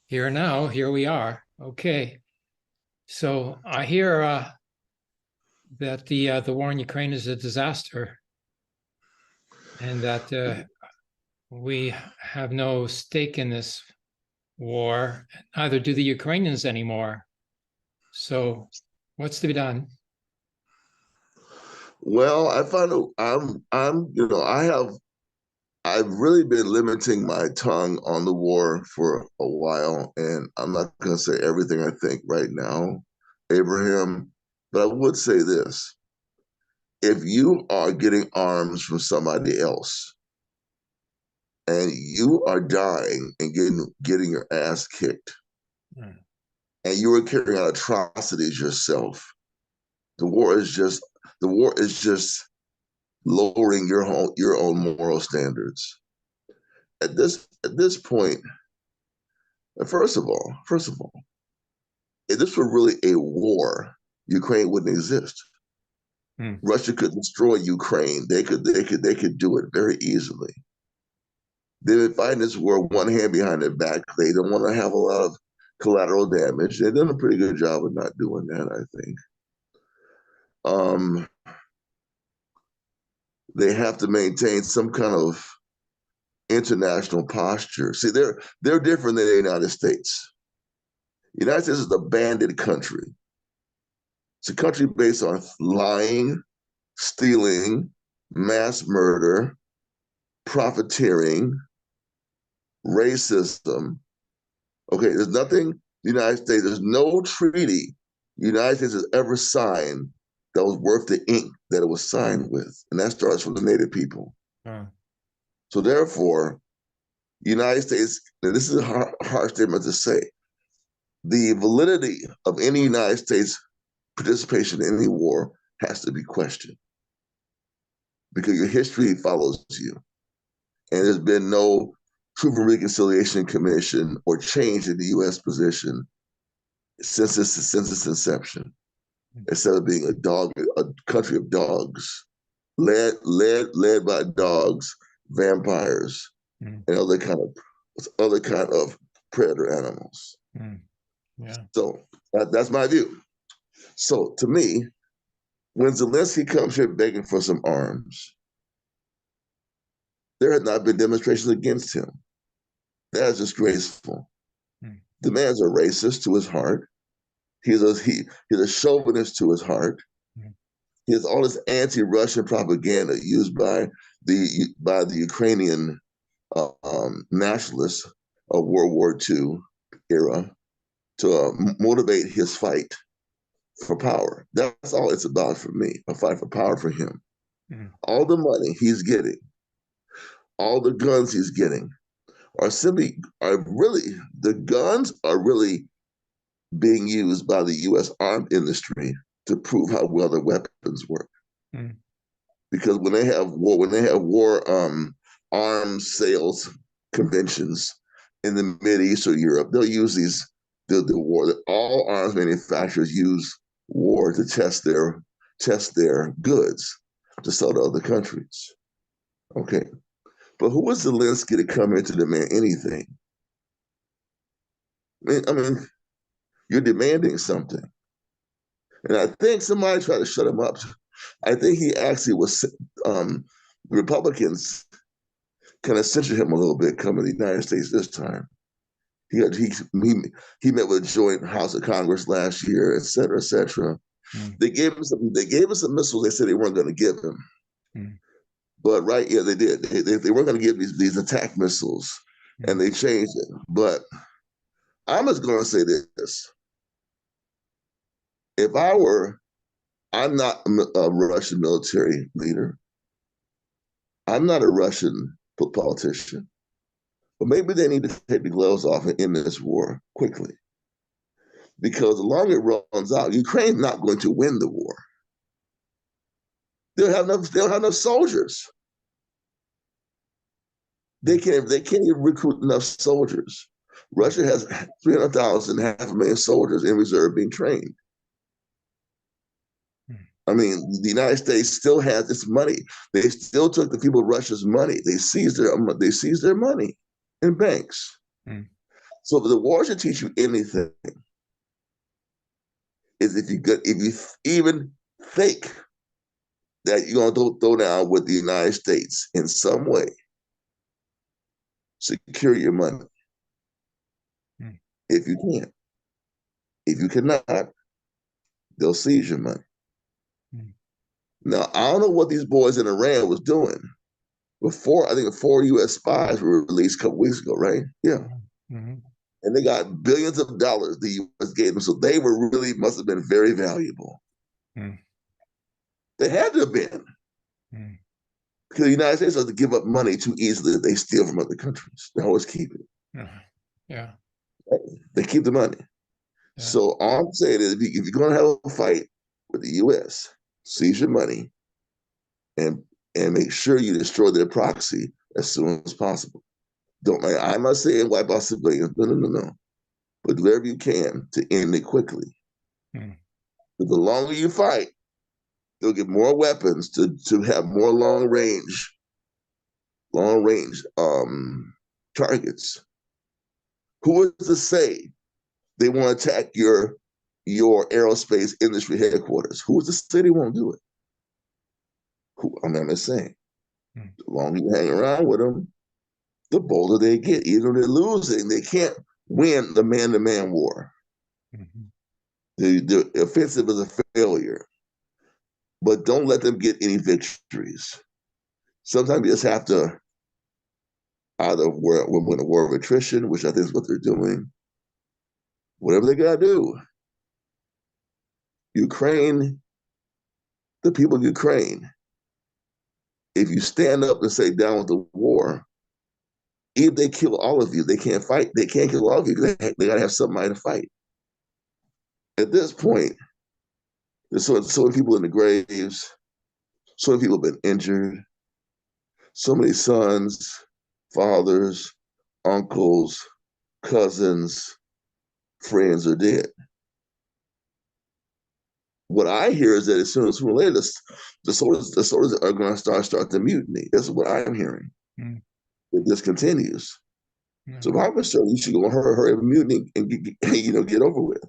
Here now, here we are. Okay. So I hear that the war in Ukraine is a disaster, and that we have no stake in this war. Neither do the Ukrainians anymore. So, what's to be done? Well, I find I've really been limiting my tongue on the war for a while, and I'm not going to say everything I think right now, Abraham, but I would say this. If you are getting arms from somebody else and you are dying and getting your ass kicked, Mm. and you are carrying out atrocities yourself, the war is just the war is just lowering your own moral standards. At this point, first of all, if this were really a war, Ukraine wouldn't exist. Mm. Russia could destroy Ukraine. They could do it very easily. They've been fighting this war one hand behind their back. They don't want to have a lot of collateral damage. They've done a pretty good job of not doing that, I think. Um, they have to maintain some kind of international posture. See, they're different than the United States. The United States is a bandit country. It's a country based on lying, stealing, mass murder, profiteering, racism. Okay, there's nothing the United States, there's no treaty the United States has ever signed that was worth the ink that it was signed with. And that starts from the Native people. Mm. So therefore, the United States, and this is a hard statement to say, the validity of any United States participation in any war has to be questioned because your history follows you. And there's been no Truth and Reconciliation Commission or change in the U.S. position since its inception, instead of being a country of dogs, led by dogs, vampires, Mm. and other kind of predator animals. Mm. Yeah. So that's my view. So to me, when Zelensky comes here begging for some arms, there have not been demonstrations against him. That is disgraceful. Mm. The man's a racist to his heart. He's a chauvinist to his heart. Mm. He has all this anti-Russian propaganda used by the Ukrainian nationalists of World War II era to motivate his fight for power. That's all it's about for me, a fight for power for him. Mm. All the money he's getting, all the guns he's getting the guns are really being used by the U.S. armed industry to prove how well their weapons work. Mm. Because when they have war arms sales conventions in the Mid East or Europe, they'll use the war. All arms manufacturers use war to test their goods to sell to other countries. Okay, but who was Zelensky to come in to demand anything? I mean, you're demanding something, and I think somebody tried to shut him up. I think he actually was. Republicans kind of censored him a little bit coming to the United States this time. He had, he met with the joint House of Congress last year, et cetera, et cetera. Mm. They gave him some missiles. They said they weren't going to give him, Mm. but right, yeah, they did. They weren't going to give these attack missiles, and Mm. they changed it. But I'm just going to say this: if I'm not a Russian military leader. I'm not a Russian politician. But maybe they need to take the gloves off and end this war quickly. Because the longer it runs out, Ukraine's not going to win the war. They don't have enough soldiers. They can't even recruit enough soldiers. Russia has 300,000, half a million soldiers in reserve being trained. Mm. I mean, the United States still has its money. They still took the people of Russia's money. They seized their money in banks. Mm. So if the war should teach you anything, is if you even think that you're going to throw down with the United States in some way, secure your money Mm. if you can. If you cannot, they'll seize your money. Mm. Now, I don't know what these boys in Iran was doing. Before, I think 4 U.S. spies were released a couple weeks ago, right? Yeah. Mm-hmm. And they got billions of dollars the U.S. gave them. So they were really must have been very valuable. Mm. They had to have been. Mm. Because the United States doesn't give up money too easily if they steal from other countries. They always keep it. Yeah. They keep the money. Yeah. So all I'm saying is if you're going to have a fight with the U.S., seize your money and make sure you destroy their proxy as soon as possible. I'm not saying wipe out civilians. No. But do whatever you can to end it quickly. Mm. But the longer you fight, they'll get more weapons to have more long range targets. Who is to say they want to attack your aerospace industry headquarters? Who is to say they won't do it? I'm just saying. Mm. The longer you hang around with them, the bolder they get. Even if they're losing, they can't win the man-to-man war. Mm-hmm. The offensive is a failure, but don't let them get any victories. Sometimes you just have to either win a war of attrition, which I think is what they're doing. Whatever they got to do. Ukraine, the people of Ukraine, if you stand up and say down with the war, if they kill all of you, they can't fight. They can't kill all of you because they got to have somebody to fight. At this point, there's so many people in the graves, so many people have been injured, so many sons, fathers, uncles, cousins, friends are dead. What I hear is that as soon as we're later, the soldiers are going to start the mutiny. That's what I'm hearing. Mm. If this continues, Yeah. so if I'm concerned, you should go hurry up mutiny and get over with.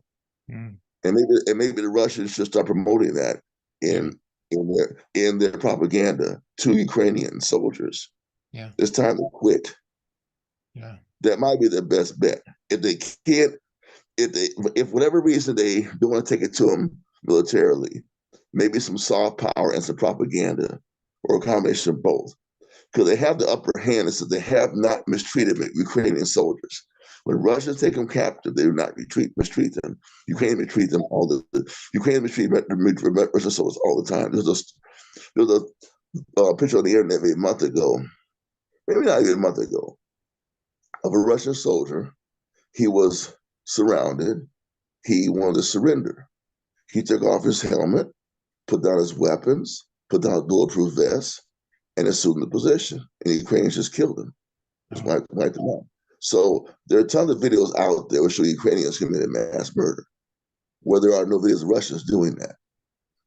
Mm. And maybe the Russians should start promoting that Yeah. in their propaganda to Ukrainian soldiers. Yeah. It's time to quit. Yeah. That might be their best bet. If they can't, if whatever reason they don't want to take it to them militarily, maybe some soft power and some propaganda, or a combination of both, because they have the upper hand and so they have not mistreated Ukrainian soldiers. When Russians take them captive, they do not mistreat them. Ukrainians mistreat them all Ukrainians mistreat Russian soldiers all the time. There's a picture on the internet maybe a month ago, maybe not even a month ago, of a Russian soldier. He was surrounded. He wanted to surrender. He took off his helmet, put down his weapons, put down a bulletproof vest, and assumed the position. And the Ukrainians just killed him. Just Oh. wiped them out. So there are tons of videos out there which show Ukrainians committed mass murder, where there are no videos of Russians doing that.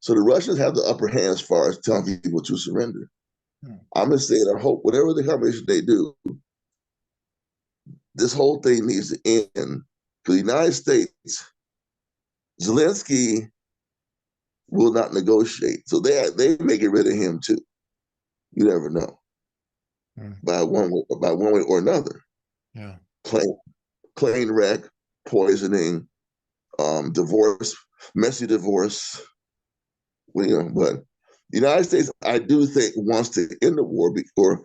So the Russians have the upper hand as far as telling people to surrender. Mm. I'm just saying, I hope whatever the combination they do, this whole thing needs to end. For the United States, Zelensky will not negotiate. So they may get rid of him too. You never know. Mm. By one way or another. Yeah. Plane wreck, poisoning, divorce, messy divorce. But the United States, I do think, wants to end the war or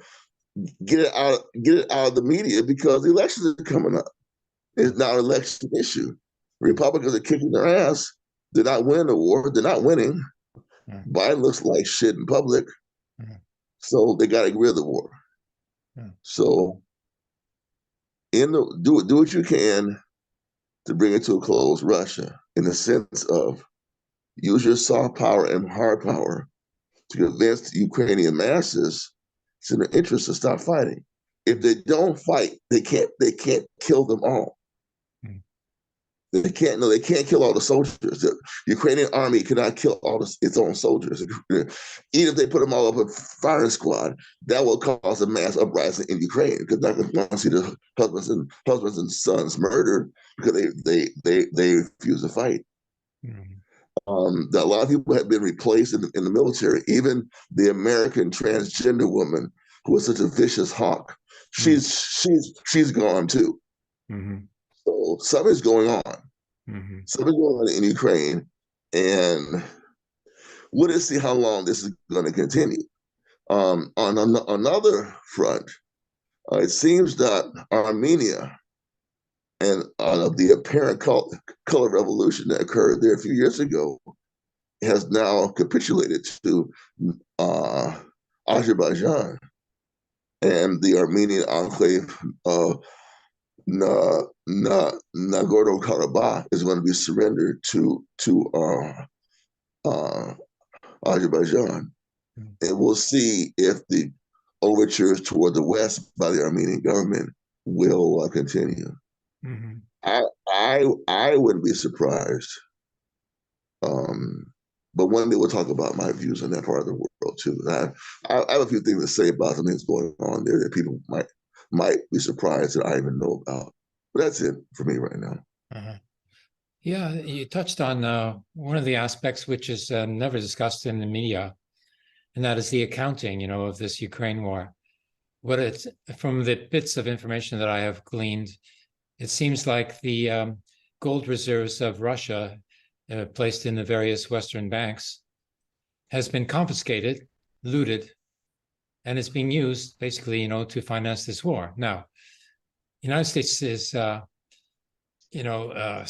get it out of the media because the elections are coming up. It's not an election issue. Republicans are kicking their ass. They're not winning the war. They're not winning. Mm. Biden looks like shit in public. Mm. So they got to get rid of the war. Mm. So do what you can to bring it to a close, Russia, in the sense of use your soft power and hard power to convince the Ukrainian masses it's in their interest to stop fighting. If they don't fight, they can't kill them all. Mm. They can't. No, they can't kill all the soldiers. The Ukrainian army cannot kill its own soldiers. Even if they put them all up a firing squad, that will cause a mass uprising in Ukraine because they're not going to see the husbands and sons murdered because they refuse to fight. Mhm. That a lot of people have been replaced in the military. Even the American transgender woman who was such a vicious hawk, Mhm. she's gone too. Mhm. So something's going on. Mhm. Something's going on in Ukraine, and we'll see how long this is going to continue. On another front, it seems that Armenia and the apparent color revolution that occurred there a few years ago has now capitulated to uh, Azerbaijan, and the Armenian enclave of Nagorno Karabakh is going to be surrendered to uh, Azerbaijan, Mhm. and we'll see if the overtures toward the West by the Armenian government will continue. Mhm. I wouldn't be surprised. Um, but one day we'll talk about my views on that part of the world too. I have a few things to say about some things going on there that people might be surprised that I even know about. But that's it for me right now. Uh-huh. Yeah, you touched on one of the aspects which is never discussed in the media, and that is the accounting, of this Ukraine war. What it's from the bits of information that I have gleaned, it seems like the gold reserves of Russia, placed in the various Western banks, has been confiscated, looted, and it's being used basically, to finance this war. Now, the United States is, you know, uh,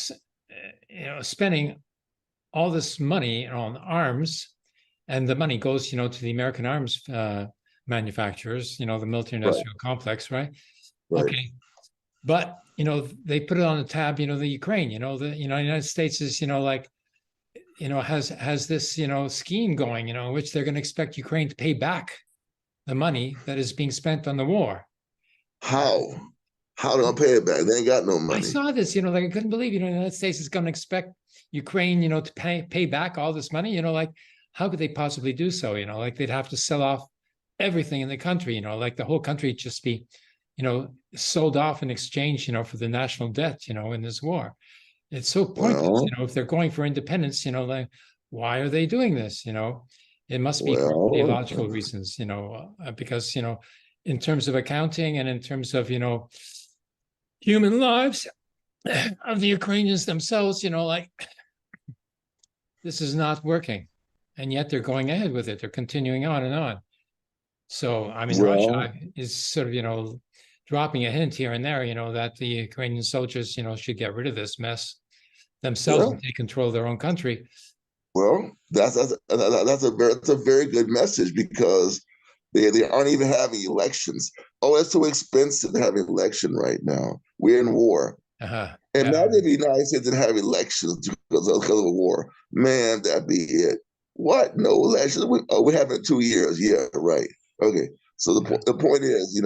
spending all this money on arms, and the money goes, to the American arms manufacturers, the Right, military-industrial complex, right? right. Okay, but they put it on the tab, the Ukraine, United States is, like, has this, scheme going, in which they're going to expect Ukraine to pay back the money that is being spent on the war. How? How do I pay it back? They ain't got no I money. saw this, like I couldn't believe, the United States is going to expect Ukraine, to pay back all this money. Like how could they possibly do so? Like they'd have to sell off everything in the country. Like the whole country just be, sold off in exchange, for the national debt, in this war. It's so pointless, Well, if they're going for independence, like why are they doing this? It must be for well, ideological reasons, because in terms of accounting and in terms of human lives of the Ukrainians themselves, like this is not working. And yet they're going ahead with it. They're continuing on and on. So, I mean, well, Russia is sort of, dropping a hint here and there, that the Ukrainian soldiers, should get rid of this mess themselves yeah. and take control of their own country. Well, that's a very good message because they aren't even having elections. Oh, it's too expensive to have an election right now. We're in war. Uh-huh. Imagine if the United States didn't have elections because of a war. Man, that'd be it. What? No elections? We have it in 2 years. Yeah, right. Okay. So Yeah. the point is,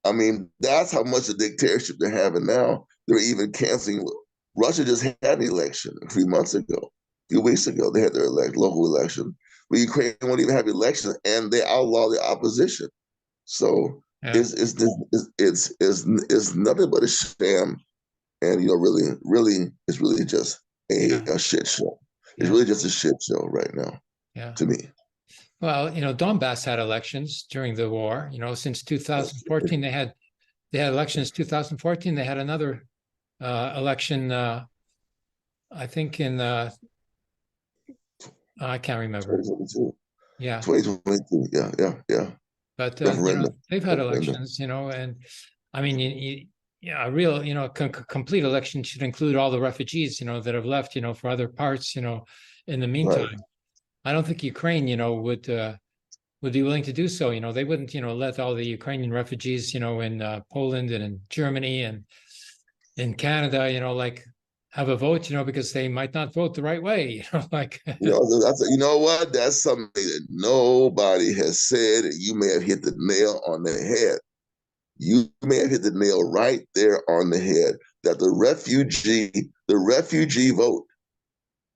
I mean, that's how much of dictatorship they're having now. They're even canceling. Russia just had an election a few months ago, a few weeks ago. They had their local election. But Ukraine won't even have elections, and they outlaw the opposition. So Yeah. it's nothing but a sham, and really, it's really just Yeah. a shit show. It's Yeah. really just a shit show right now Yeah. to me. Well, Donbas had elections during the war. Since 2014, they had elections. 2014, they had another election. I think in I can't remember. 2022, Yeah, 2022. Yeah. but Referendum, they've had referendum. elections. And I mean, yeah, a real complete election should include all the refugees that have left for other parts in the Right. meantime. I don't think Ukraine would be willing to do so. They wouldn't let all the Ukrainian refugees in Poland and in Germany and in Canada like have a vote because they might not vote the right way. Like You know what? That's something that nobody has said, and you may have hit the nail on the head. You may have hit the nail right there on the head that the refugee The refugee vote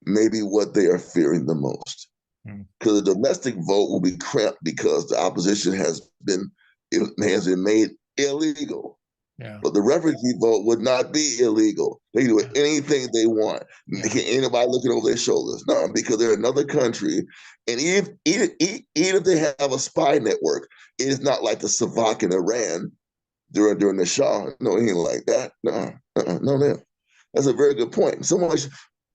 may be what they are fearing the most. Mm. Because the domestic vote will be cramped because the opposition has been made illegal. Yeah. But the refugee vote would not be illegal. They can do Yeah. anything they want. Yeah. Ain't nobody looking over their shoulders. No, because they're another country. And even if they have a spy network, it is not like the Savak in Iran during the Shah. No, it ain't like that. No. That's a very good point.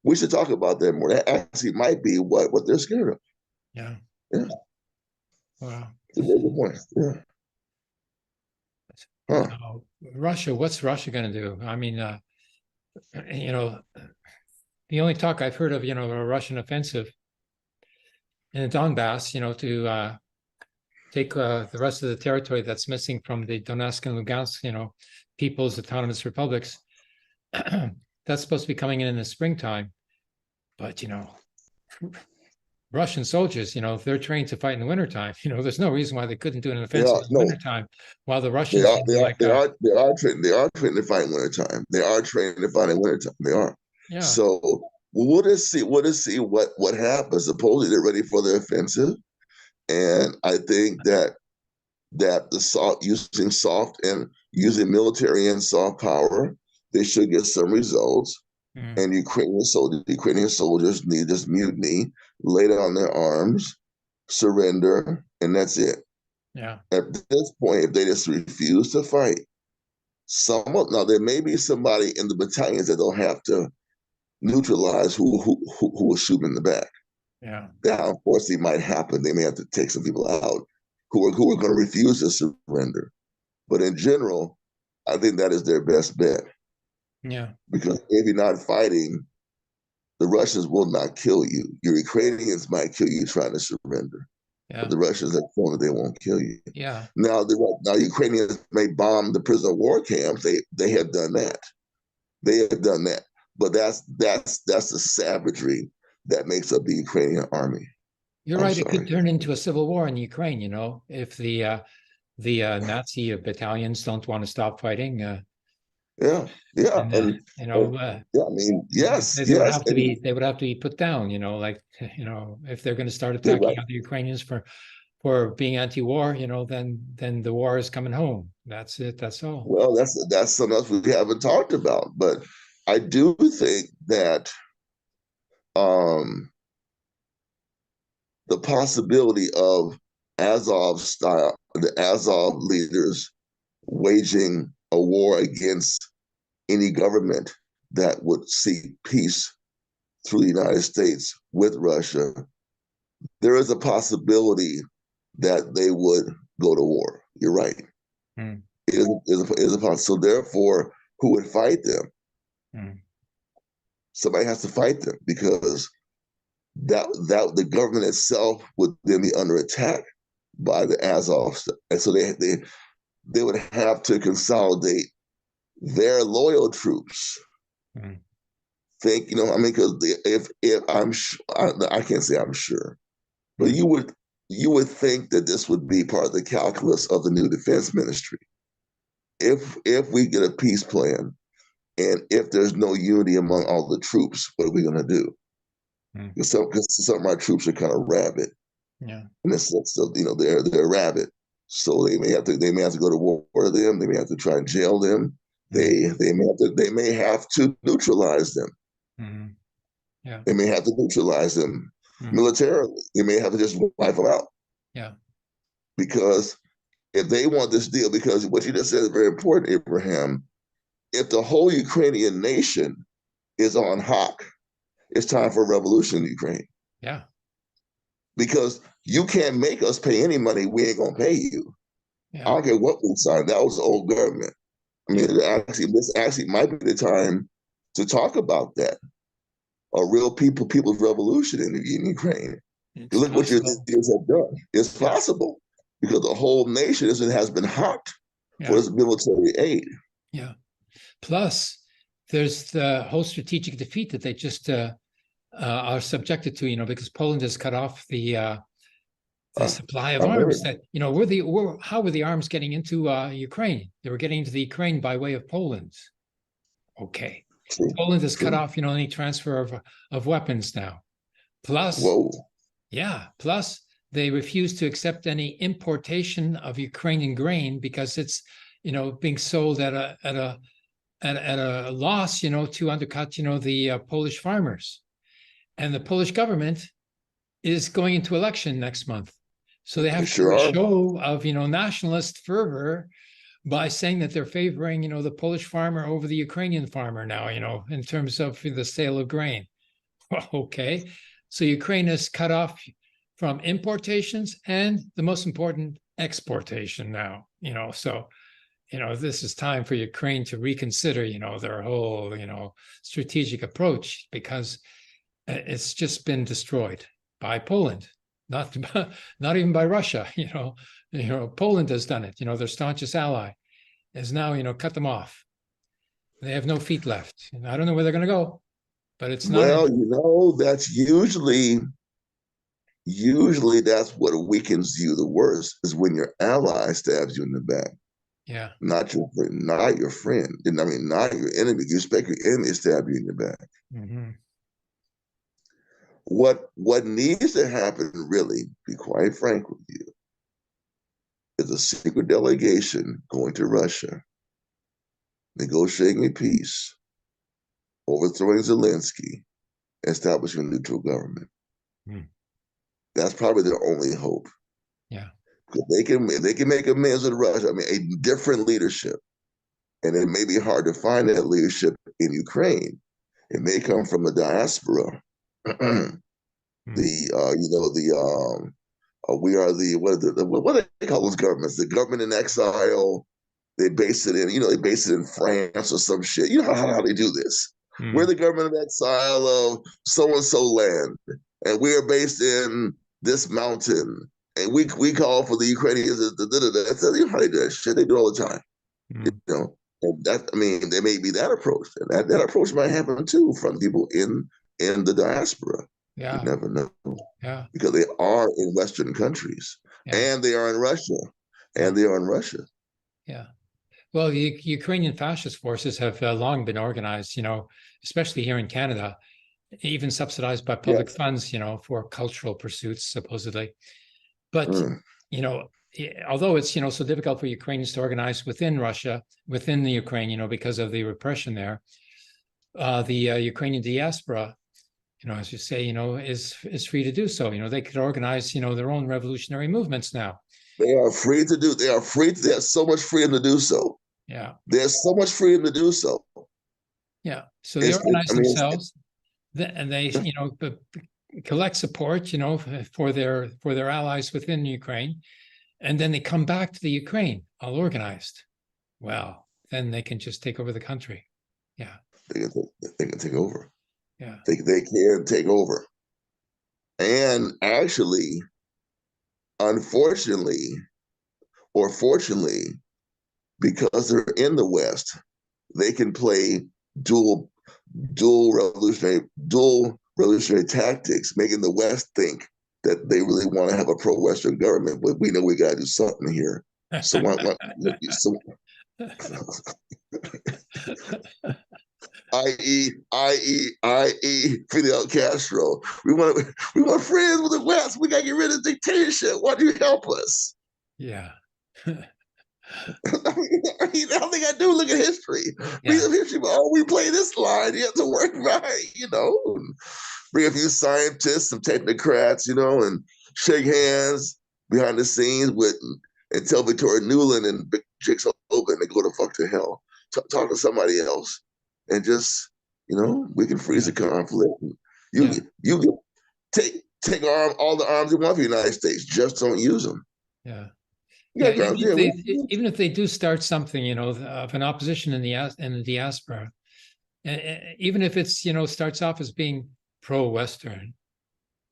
We should talk about that more. That actually might be what they're scared of. Yeah. Yeah, Wow. it's a very good point. Yeah. Huh. Now, Russia, what's Russia going to do? I mean, you know, the only talk I've heard of, a Russian offensive in the Donbas, to take the rest of the territory that's missing from the Donetsk and Lugansk, people's autonomous republics. That's supposed to be coming in the springtime. But, Russian soldiers, they're trained to fight in the wintertime. There's no reason why they couldn't do an offensive in the No, wintertime while the they Russians are can they do are like they are trained to fight in wintertime. They are trained to fight in wintertime. They are. yeah. So we'll just see what happens. Supposedly they're ready for the offensive. And I think that using soft and using military and soft power, they should get some results. Mm. And Ukrainian soldiers need just mutiny, lay down their arms, surrender, and that's it. Yeah. At this point, if they just refuse to fight, now there may be somebody in the battalions that they'll have to neutralize who will shoot them in the back. Yeah. That unfortunately might happen. They may have to take some people out who are going to refuse to surrender. But in general, I think that is their best bet. Yeah. Because if you're not fighting, the Russians will not kill you. Your Ukrainians might kill you trying to surrender. But Yeah. the Russians have shown that they won't kill you. Yeah. Now Ukrainians may bomb the prisoner of war camps. They have done that. They have done that. But that's the savagery that makes up the Ukrainian army. You're I'm right. It could sorry. turn into a civil war in Ukraine, if the Nazi battalions don't want to stop fighting. Yeah, yeah, And yeah. I mean, yes, yes, and they would have to be put down, like, if they're going to start you're attacking right. other Ukrainians for being anti-war, then the war is coming home. That's it. That's all. Well, that's something else we haven't talked about, but I do think that um, the possibility of the Azov leaders waging a war against any government that would seek peace through the United States with Russia, there is a possibility that they would go to war. You're right. Mm. It is a possibility. So therefore, who would fight them? Mm. Somebody has to fight them because that the government itself would then be under attack by the Azov, and so they would have to consolidate their loyal troops. Mm. I mean, because if I can't say I'm sure, but Mm. you would think that this would be part of the calculus of the new defense ministry. If we get a peace plan, and if there's no unity among all the troops, what are we going to do? Mm. Because some of our troops are kind of rabid, Yeah. in the sense of they're rabid, so they may have to go to war with them. They may have to try and jail them. Mm. They may have to neutralize them. Mm. Yeah. They may have to neutralize them Mm. militarily. They may have to just wipe them out Yeah. because if they want this deal, because what you just said is very important, Abraham. If the whole Ukrainian nation is on hock, it's time for a revolution in Ukraine. Yeah. Because you can't make us pay any money. We ain't gonna pay you. I Yeah. don't care what we signed. That was the old government. I mean, this actually might be the time to talk about that. A real people's revolution in Ukraine. It's Look what your possible. leaders have done. It's Yeah. possible because the whole nation has been hocked for Yeah. its military aid. Yeah. Plus, there's the whole strategic defeat that they just are subjected to, because Poland has cut off the supply of I'm very, arms. That how were the arms getting into Ukraine? They were getting into the Ukraine by way of Poland. Okay, True. Poland has cut True. off, any transfer of weapons now. Plus, Whoa. yeah, plus they refuse to accept any importation of Ukrainian grain because it's, being sold at a loss, to undercut, the Polish farmers. And the Polish government is going into election next month. So they They have to do sure a are. show of, nationalist fervor by saying that they're favoring, the Polish farmer over the Ukrainian farmer now, in terms of the sale of grain. Okay. So Ukraine is cut off from importations and the most important, exportation now, so this is time for Ukraine to reconsider, their whole, strategic approach, because it's just been destroyed by Poland, not not even by Russia. Poland has done it. Their staunchest ally is now, cut them off. They have no feet left. I don't know where they're going to go, but it's not. Well, that's usually that's what weakens you the worst is when your ally stabs you in the back. Yeah. Not your friend, not your friend. I mean, not your enemy. You expect your enemy to stab you in the back. Mm-hmm. What needs to happen, really, to be quite frank with you, is a secret delegation going to Russia, negotiating a peace, overthrowing Zelensky, establishing a neutral government. Mm. That's probably their only hope. Yeah. Because they can make amends with Russia. I mean, a different leadership. And it may be hard to find that leadership in Ukraine. It may come from the diaspora. We are the what do they call those governments? The government in exile. They base it in, they base it in France or some shit. You know how they do this. We're the government of exile of so and so land, and we are based in this mountain, and we call for the Ukrainians. That's how they do that shit. They do it all the time. And that, I mean, there may be that approach, and that approach might happen too from people in the diaspora. Yeah. You never know. Yeah. Because they are in Western countries, and they are in Russia, and they are in Russia. Yeah. Well, the Ukrainian fascist forces have long been organized, especially here in Canada, even subsidized by public funds, for cultural pursuits, supposedly. But, although it's, so difficult for Ukrainians to organize within Russia, within the Ukraine, because of the repression there, the Ukrainian diaspora, as you say, is free to do so. They could organize, their own revolutionary movements now. They are free to do. They are free. There's so much freedom to do so. Yeah. There's so much freedom to do so. Yeah. So they organize themselves, and they, collect support, for their allies within Ukraine, and then they come back to the Ukraine all organized. Well, then they can just take over the country. Yeah. They can take over. Yeah. They can take over. And actually, unfortunately, or fortunately, because they're in the West, they can play dual revolutionary tactics, making the West think that they really want to have a pro-Western government, but we know we got to do something here. So i.e. Fidel Castro. We want friends with the West. We got to get rid of dictatorship. Why do you help us? Yeah. I think I do look at history. Read history, but we play this line. You have to work right, bring a few scientists, some technocrats, and shake hands behind the scenes and tell Victoria Nuland and Big Chicks Open to go the fuck to hell. Talk to somebody else, and just we can freeze the conflict. You can take all the arms you want for the United States. Just don't use them. Yeah. Yeah, even if they do start something, of an opposition in the diaspora, even if it's starts off as being pro-Western,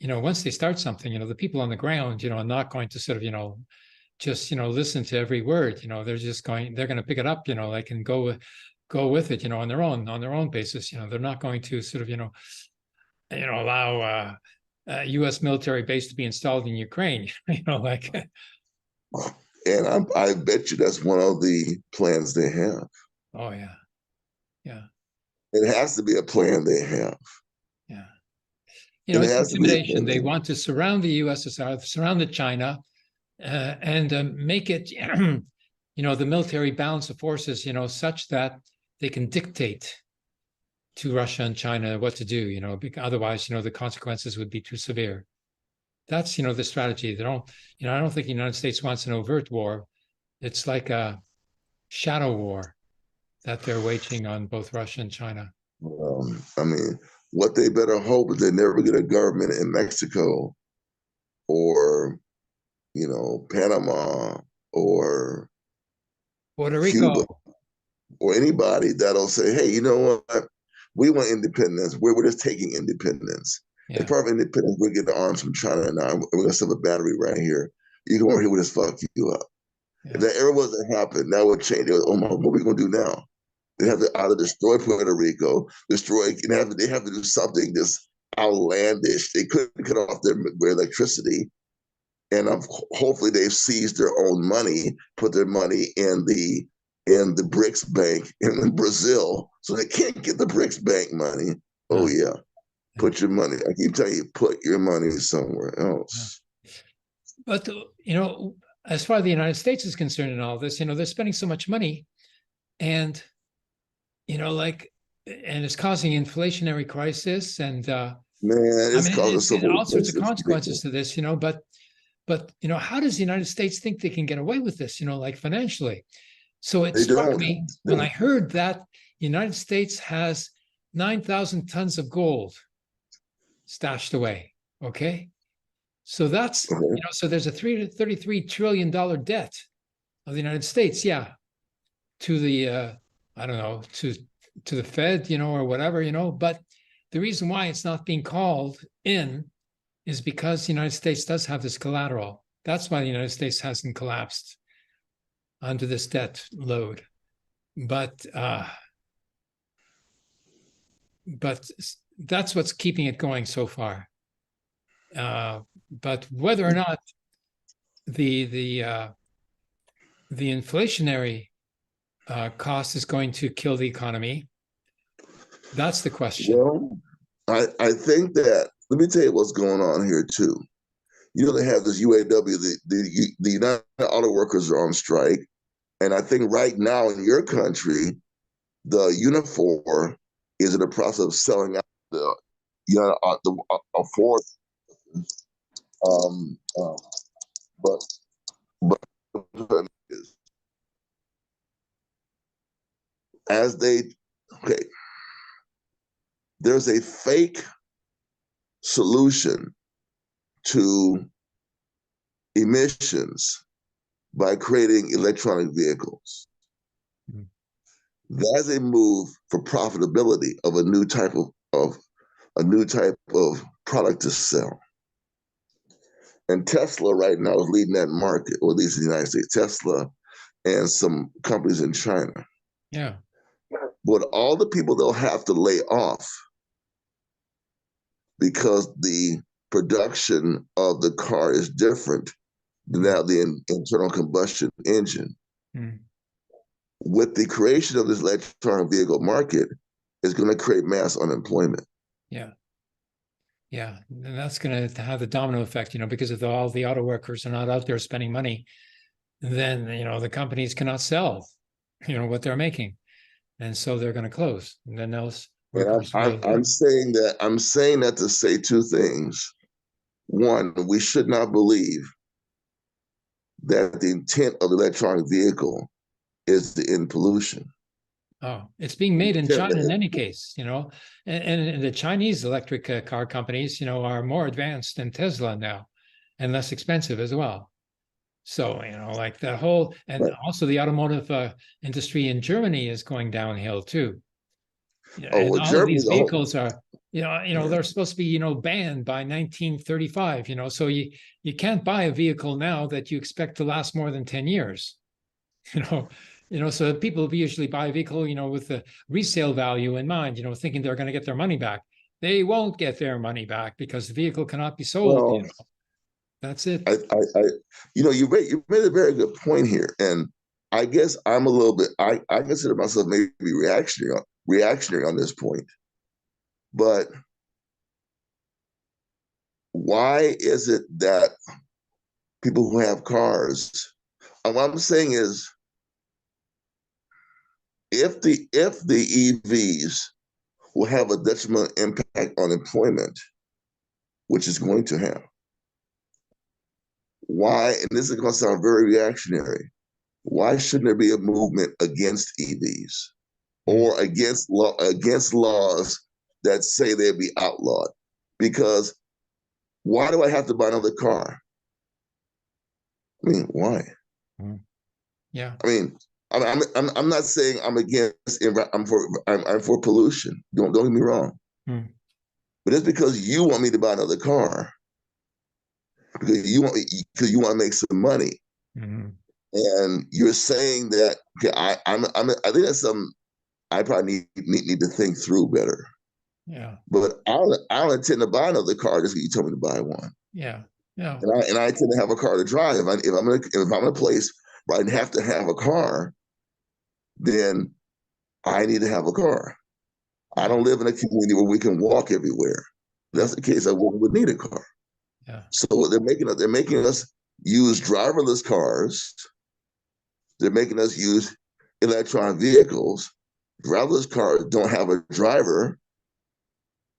once they start something, the people on the ground, are not going to sort of just listen to every word. They're going to pick it up. They can go with it, on their own basis. They're not going to sort of allow a U.S. military base to be installed in Ukraine. And I bet you that's one of the plans they have. Oh yeah, yeah. It has to be a plan they have. Yeah. It It's has to be a intimidation. plan they They have. want to surround the USSR, surround China, and make it, the military balance of forces, such that they can dictate to Russia and China what to do, because otherwise, the consequences would be too severe. That's, the strategy. They don't, I don't think the United States wants an overt war. It's like a shadow war that they're waging on both Russia and China. I mean, what they better hope is they never get a government in Mexico or, Panama or Puerto Cuba Rico. or anybody that'll say, hey, you know what? We want independence. We're just taking independence. As Yeah. part of independence, we're getting arms from China now. We're going to set a battery right here. You come over here, we'll just fuck you up. If Yeah. that ever was to happen, that would change. Oh my, what are we going to do now? They have to either destroy Puerto Rico, they have to do something that's outlandish. They couldn't cut off their electricity. And hopefully they've seized their own money, put their money in the BRICS bank in Brazil, so they can't get the BRICS bank money. Oh yeah, Yeah. put your money. I keep telling you, put your money somewhere else. But, as far as the United States is concerned in all this, they're spending so much money, and, and it's causing inflationary crisis. And, Man, I it's mean, causing so it's many all sorts of places. consequences to this, but, how does the United States think they can get away with this, like financially? So it They struck don't. me when I heard that the United States has 9,000 tons of gold stashed away. Okay. So that's, Okay. so there's a $33 trillion debt of the United States. Yeah. To the, I don't know, to the Fed, or whatever, but the reason why it's not being called in is because the United States does have this collateral. That's why the United States hasn't collapsed under this debt load. But that's what's keeping it going so far. But whether or not the inflationary cost is going to kill the economy, that's the question. Well, I think that, let me tell you what's going on here too. They have this UAW, the United Auto Workers are on strike. And I think right now in your country, the Unifor is in the process of selling out the fourth. Um, um, but but as they okay, there's a fake solution to emissions by creating electronic vehicles. Mm-hmm. That's a move for profitability of a new type of product to sell. And Tesla right now is leading that market, or at least in the United States. Tesla and some companies in China. Yeah. But all the people they'll have to lay off because the production of the car is different than now the internal combustion engine. Mm. With the creation of this electronic vehicle market, is going to create mass unemployment. Yeah. Yeah. And that's going to have the domino effect, because if all the auto workers are not out there spending money, then, the companies cannot sell, what they're making. And so they're going to close. And then those workers I'm saying that to say two things. One, we should not believe that the intent of the electronic vehicle is to end pollution. Oh, it's being made in China in any case, and the Chinese electric car companies, are more advanced than Tesla now and less expensive as well. So, like the whole, and also the automotive industry in Germany is going downhill too. And all Germany, of these vehicles are, they're supposed to be, banned by 1935, so you can't buy a vehicle now that you expect to last more than 10 years, so people usually buy a vehicle, with the resale value in mind, thinking they're going to get their money back. They won't get their money back because the vehicle cannot be sold. Well, that's it. You made a very good point here, and I guess I'm a little bit. I consider myself maybe reactionary reactionary on this point. But why is it that people who have cars, and what I'm saying is, if the EVs will have a detrimental impact on employment, which is going to have, why, and this is going to sound very reactionary, why shouldn't there be a movement against EVs or against laws that say they'd be outlawed? Because why do I have to buy another car? I mean, why? Yeah. I mean, I'm not saying I'm against. I'm for pollution. Don't get me wrong. But it's because you want me to buy another car because you want to make some money, and you're saying that, okay, I think that's something I probably need to think through better. Yeah. But I don't intend to buy another car just because you told me to buy one. Yeah. Yeah. And I intend to have a car to drive. If I'm in a place where I have to have a car, then I need to have a car. I don't live in a community where we can walk everywhere. If that's the case, I would need a car. Yeah. So they're making us use driverless cars. They're making us use electronic vehicles. Driverless cars don't have a driver.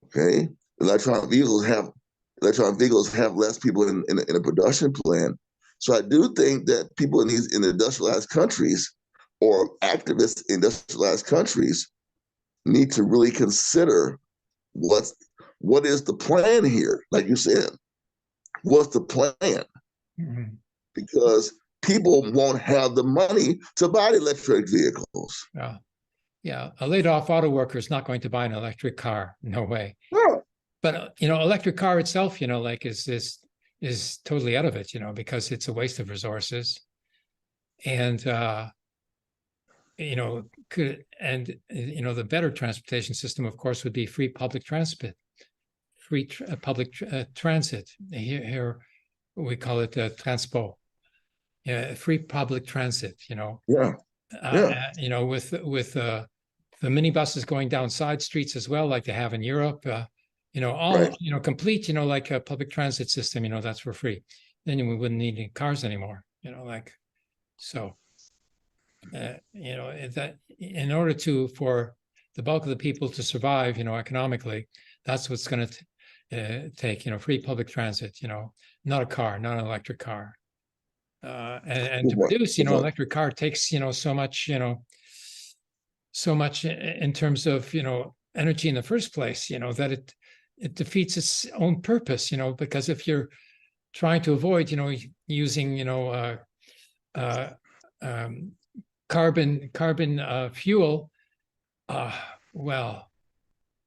Okay, electronic vehicles have less people in a production plan. So I do think that people in these industrialized countries or activists in industrialized countries need to really consider what is the plan here. Like you said, what's the plan? Because people won't have the money to buy electric vehicles. Yeah. Yeah. A laid off auto worker is not going to buy an electric car. No way. Yeah. But, electric car itself, like is totally out of it, because it's a waste of resources. And, the better transportation system, of course, would be free public transit. Public transit. Here we call it transport. Free public transit. Yeah. With the minibuses going down side streets as well, like they have in Europe. Right. Complete. Like a public transit system. That's for free. Then we wouldn't need any cars anymore. So. That in order for the bulk of the people to survive, economically, that's what's going to take, free public transit, not a car, not an electric car. And to produce, electric car takes, so much in terms of, energy in the first place, that it defeats its own purpose, because if you're trying to avoid, using, carbon fuel, well,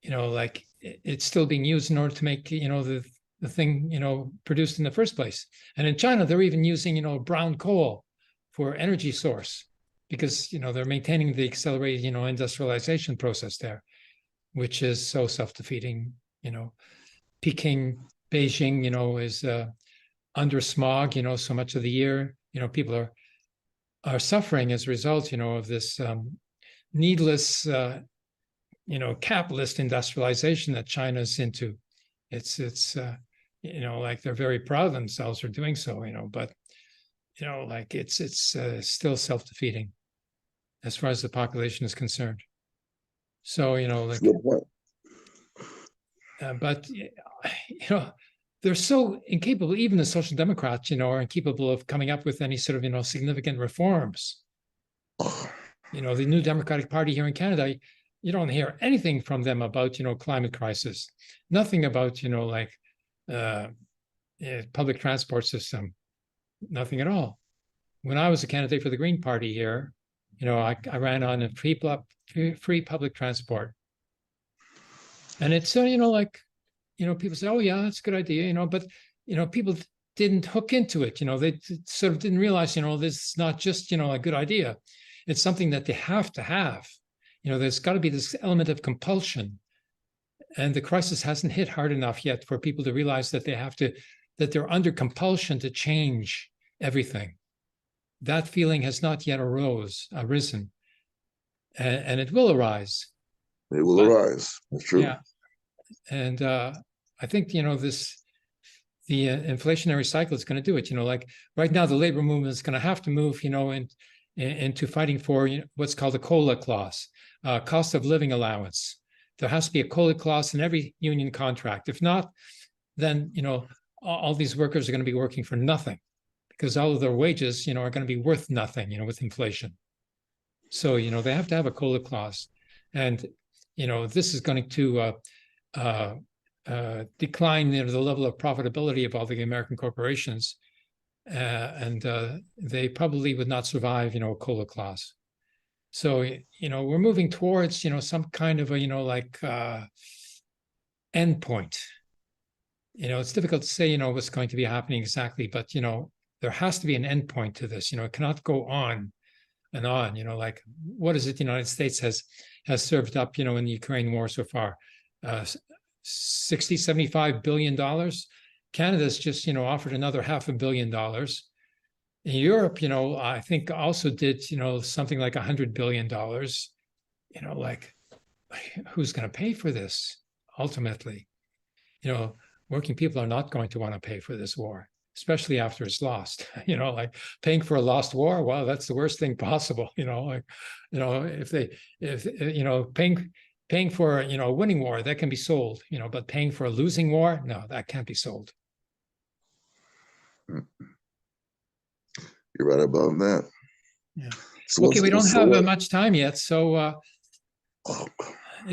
like it's still being used in order to make, the thing, produced in the first place. And in China, they're even using, brown coal for energy source because, they're maintaining the accelerated, industrialization process there, which is so self-defeating. Peking, Beijing, is under smog, so much of the year. People are suffering as a result, of this needless, capitalist industrialization that China's into. It's like they're very proud of themselves for doing so, but like it's still self-defeating as far as the population is concerned. So like, but they're so incapable. Even the Social Democrats, are incapable of coming up with any sort of significant reforms. The New Democratic Party here in Canada, you don't hear anything from them about climate crisis. Nothing about like public transport system. Nothing at all. When I was a candidate for the Green Party here, I ran on a free public transport, and it's like people say, oh yeah, that's a good idea, but people didn't hook into it. They sort of didn't realize, this is not just a good idea. It's something that they have to have. There's got to be this element of compulsion, and the crisis hasn't hit hard enough yet for people to realize that that they're under compulsion to change everything. That feeling has not yet arisen, and it will arise. It will But arise. That's true. yeah, and I think the inflationary cycle is going to do it. Like right now, the labor movement is going to have to move, into fighting for what's called a COLA clause, cost of living allowance. There has to be a COLA clause in every union contract. If not, then all these workers are going to be working for nothing because all of their wages, are going to be worth nothing, with inflation. So they have to have a COLA clause, and this is going to decline the level of profitability of all the American corporations, and they probably would not survive, a COLA clause. So we're moving towards some kind of a like end point. It's difficult to say what's going to be happening exactly, but there has to be an end point to this. It cannot go on and on. Like what is it the United States has served up in the Ukraine war so far? 60-75 billion dollars. Canada's just offered another $500 million. In Europe, I think also did something like $100 billion. Like who's going to pay for this ultimately? Working people are not going to want to pay for this war, especially after it's lost. Like paying for a lost war, well, that's the worst thing possible. If paying for a winning war, that can be sold. But paying for a losing war, no, that can't be sold. You're right about that. Yeah. So okay, we don't have much time yet, so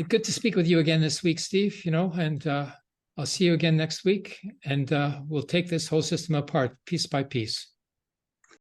good to speak with you again this week, Steve. And I'll see you again next week, and we'll take this whole system apart piece by piece.